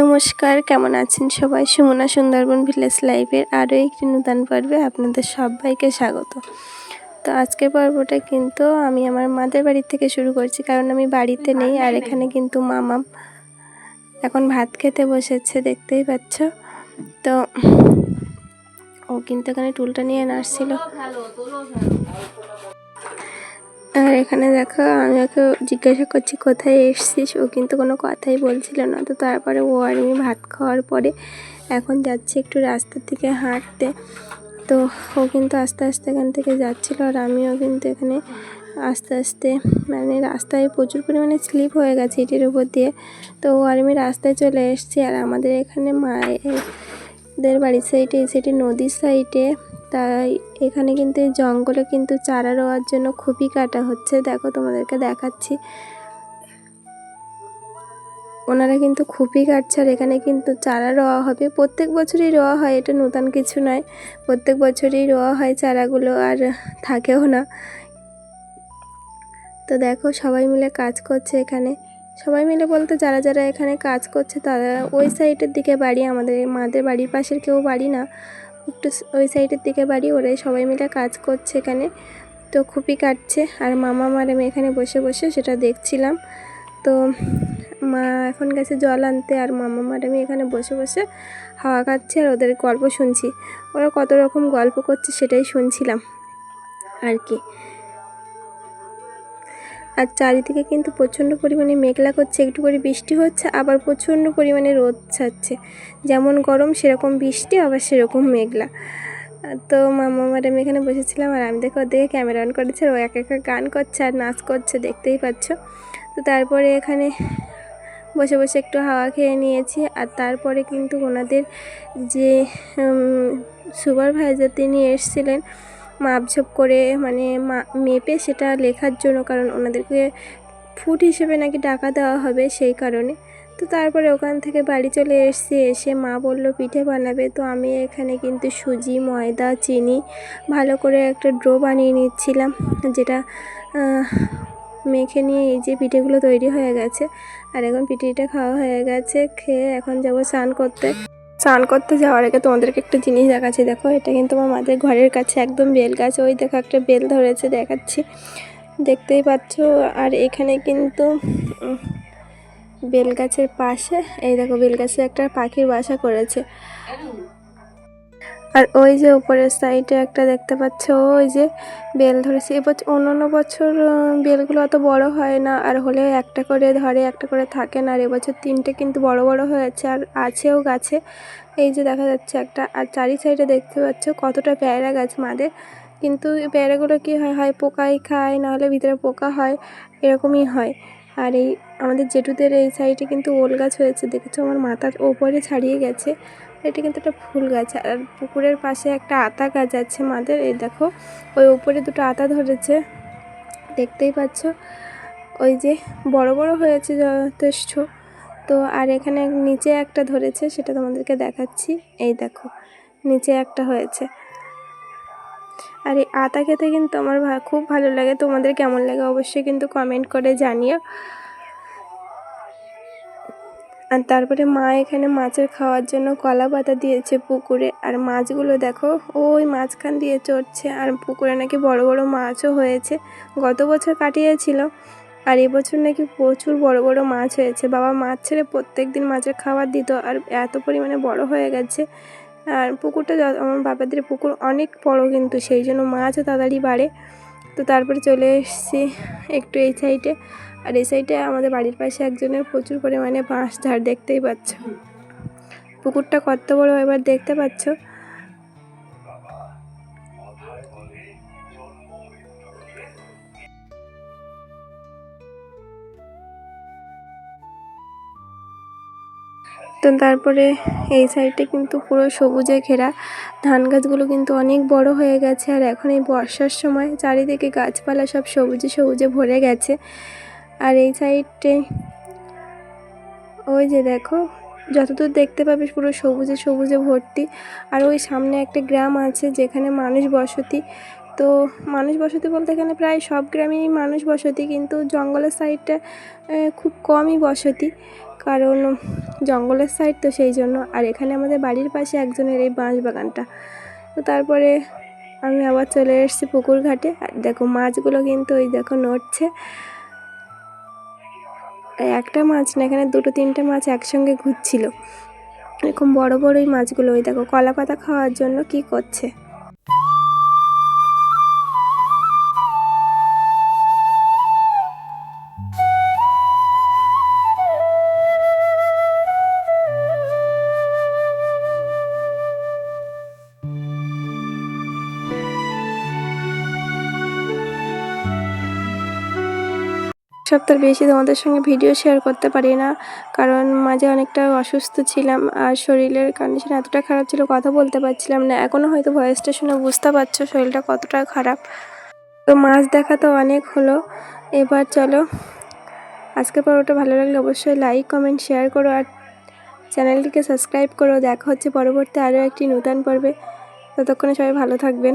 নমস্কার, কেমন আছেন সবাই? সুমনা সুন্দরবন ভিলেজ লাইফের আরও একটি নূতন পর্বে আপনাদের সবাইকে স্বাগত। তো আজকের পর্বটা কিন্তু আমি আমার মাদের বাড়ি থেকে শুরু করছি, কারণ আমি বাড়িতে নেই। আর এখানে কিন্তু মামাম এখন ভাত খেতে বসেছে, দেখতেই পাচ্ছ। তো ও কিন্তু এখানে টুলটা নিয়ে নাড়ছিল। আর এখানে দেখো, আমি ওকে জিজ্ঞাসা করছি কোথায় এসছিস, ও কিন্তু কোনো কথাই বলছিল না। তো তারপরে ও আর আমি ভাত খাওয়ার পরে এখন যাচ্ছি একটু রাস্তার দিকে হাঁটতে। তো ও কিন্তু আস্তে আস্তে এখান থেকে যাচ্ছিলো, আর আমিও কিন্তু এখানে আস্তে আস্তে, মানে রাস্তায় প্রচুর পরিমাণে স্লিপ হয়ে গেছে ইটের উপর দিয়ে। তো ও আর আমি রাস্তায় চলে এসেছি। আর আমাদের এখানে মায়েদের বাড়ির সাইডে, এই সাইডে নদীর সাইডে, তাই এখানে কিন্তু এই জঙ্গলে কিন্তু চারা রোয়ার জন্য খুবই কাটা হচ্ছে। দেখো, তোমাদেরকে দেখাচ্ছি, ওনারা কিন্তু খুবই কাটছে। আর এখানে কিন্তু চারা রোয়া হবে, প্রত্যেক বছরই রোয়া হয়, এটা নতুন কিছু নয়, প্রত্যেক বছরই রোয়া হয় চারাগুলো, আর থাকেও না। তো দেখো, সবাই মিলে কাজ করছে এখানে। সবাই মিলে বলতে যারা যারা এখানে কাজ করছে তারা ওই সাইডের দিকে বাড়ি, আমাদের মাদের বাড়ির পাশের কেউ বাড়ি না, একটু ওই সাইডের দিকে বাড়ি, ওরাই সবাই মিলে কাজ করছে এখানে। তো খুবই কাটছে, আর মামা আর আমি এখানে বসে বসে সেটা দেখছিলাম। তো মা এখন গেছে জল আনতে, আর মামা আর আমি এখানে বসে বসে হাওয়া খাচ্ছি আর ওদের গল্প শুনছি। ওরা কত রকম গল্প করছে সেটাই শুনছিলাম আর কি। আর চারিদিকে কিন্তু প্রচণ্ড পরিমাণে মেঘলা করছে, একটু করে বৃষ্টি হচ্ছে, আবার প্রচণ্ড পরিমাণে রোদ ছাড়ছে। যেমন গরম সেরকম বৃষ্টি, আবার সেরকম মেঘলা। তো মামা ম্যাডাম এখানে বসেছিলাম, আর আমি দেখো ওদিকে ক্যামেরা অন করেছে, ও এক একটা গান করছে আর নাচ করছে, দেখতেই পাচ্ছ। তো তারপরে এখানে বসে বসে একটু হাওয়া খেয়ে নিয়েছি। আর তারপরে কিন্তু ওনাদের যে সুপারভাইজার তিনি এসেছিলেন মাপঝোপ করে, মানে মেপে সেটা লেখার জন্য, কারণ ওনাদেরকে ফুট হিসেবে নাকি টাকা দেওয়া হবে, সেই কারণে। তো তারপরে ওখান থেকে বাড়ি চলে এসেছি, এসে মা বলল পিঠে বানাবে। তো আমি এখানে কিন্তু সুজি, ময়দা, চিনি ভালো করে একটা ডো বানিয়ে নিচ্ছিলাম, যেটা মেখে নিয়ে এই যে পিঠেগুলো তৈরি হয়ে গেছে। আর এখন পিঠেটা খাওয়া হয়ে গেছে, খেয়ে এখন যাবো স্নান করতে যাওয়ার আগে তোমাদেরকে একটা জিনিস দেখাচ্ছি। দেখো, এটা কিন্তু আমার মাদের ঘরের কাছে একদম বেল গাছ, ওই দেখো একটা বেল ধরেছে, দেখাচ্ছি, দেখতেই পাচ্ছ। আর এখানে কিন্তু বেল গাছের পাশে এই দেখো, বেল গাছে একটা পাখির বাসা করেছে। আর ওই যে উপরের সাইডে একটা দেখতে পাচ্ছ, ওই যে বেল ধরেছে। এবছর অন্যান্য বছর বেলগুলো অত বড় হয় না, আর হলেও একটা করে ধরে, একটা করে থাকে না। আর এবছর তিনটে কিন্তু বড় বড় হয়েছে, আর আছেও গাছে, এই যে দেখা যাচ্ছে একটা। আর চারি সাইডে দেখতে পাচ্ছ কতটা পেয়ারা গাছ মাদের। কিন্তু পেয়ারাগুলো কী হয়, পোকাই খায়, নাহলে ভিতরে পোকা হয়, এরকমই হয়। আর এই আমাদের জেঠুদের এই সাইডে কিন্তু ওল গাছ হয়েছে, দেখেছো, আমার মাথার ওপরে ছাড়িয়ে গেছে। এটা কিন্তু একটা ফুল গাছ। আর পুকুরের পাশে একটা আতা গাছ আছে মাদের, এই দেখো ওই উপরে দুটো আতা ধরেছে, দেখতেই পাচ্ছ। ওই যে বড় বড় হয়েছে যথেষ্ট। তো আর এখানে নিচে একটা ধরেছে, সেটা তোমাদেরকে দেখাচ্ছি, এই দেখো নিচে একটা হয়েছে। আর এই আতা খেতে কিন্তু আমার খুব ভালো লাগে, তোমাদের কেমন লাগে অবশ্যই কিন্তু কমেন্ট করে জানিও। আর তারপরে মা এখানে মাছের খাওয়ার জন্য কলা পাতা দিয়েছে পুকুরে। আর মাছগুলো দেখো ওই মাঝখান দিয়ে চড়ছে, আর পুকুরে নাকি বড় বড় মাছও হয়েছে, গত বছর কাটিয়েছিল, আর এবছর নাকি প্রচুর বড় বড় মাছ হয়েছে। বাবা মাছ ছেড়ে প্রত্যেক দিন মাছের খাবার দিত, আর এত পরিমাণে বড় হয়ে গেছে। আর পুকুরটা আমার বাবাদের পুকুর অনেক বড়, কিন্তু সেই জন্য মাছও তাড়াতাড়ি বাড়ে। তো তারপরে চলে এসেছি একটু এই সাইডে। আর এই সাইডে আমাদের বাড়ির পাশে একজনের প্রচুর পরিমাণে বাঁশ ঝাড়, দেখতেই পাচ্ছ পুকুরটা কত বড় এবার দেখতে পাচ্ছ। তো তারপরে এই সাইডে কিন্তু পুরো সবুজে ঘেরা, ধান গাছগুলো কিন্তু অনেক বড় হয়ে গেছে। আর এখন এই বর্ষার সময় চারিদিকে গাছপালা সব সবুজে সবুজে ভরে গেছে। আর এই সাইডে ওই যে দেখো, যতদূর দেখতে পাবে পুরো সবুজে সবুজে ভর্তি। আর ওই সামনে একটা গ্রাম আছে যেখানে মানুষ বসতি, তো মানুষ বসতি বলতে এখানে প্রায় সব গ্রামেই মানুষ বসতি, কিন্তু জঙ্গলের সাইডটা খুব কমই বসতি, কারণ জঙ্গলের সাইড তো সেই জন্য। আর এখানে আমাদের বাড়ির পাশে একজনের এই বাঁশ বাগানটা। তো তারপরে আমি আবার চলে এসেছি পুকুর ঘাটে। আর দেখো মাছগুলো কিন্তু ওই দেখো নড়ছে, একটা মাছ না, এখানে 2-3টে মাছ একসঙ্গে ঘুরছিল, এরকম বড় বড়ই মাছগুলো। ওই দেখো কলা পাতা খাওয়ার জন্য কি করছে। সপ্তাহ বেশি তোমাদের সঙ্গে ভিডিও শেয়ার করতে পারি না, কারণ মাঝে অনেকটা অসুস্থ ছিলাম আর শরীরের কন্ডিশন এতটা খারাপ ছিল, কথা বলতে পারছিলাম না। এখনও হয়তো ভয়েসটা শুনে বুঝতে পারছো শরীরটা কতটা খারাপ। তো মাছ দেখা তো অনেক হলো, এবার চলো আজকের পর্বটা ভালো লাগলে অবশ্যই লাইক কমেন্ট শেয়ার করো আর চ্যানেলটিকে সাবস্ক্রাইব করো। দেখা হচ্ছে পরবর্তী আরও একটি নতুন পর্বে। ততক্ষণে সবাই ভালো থাকবেন।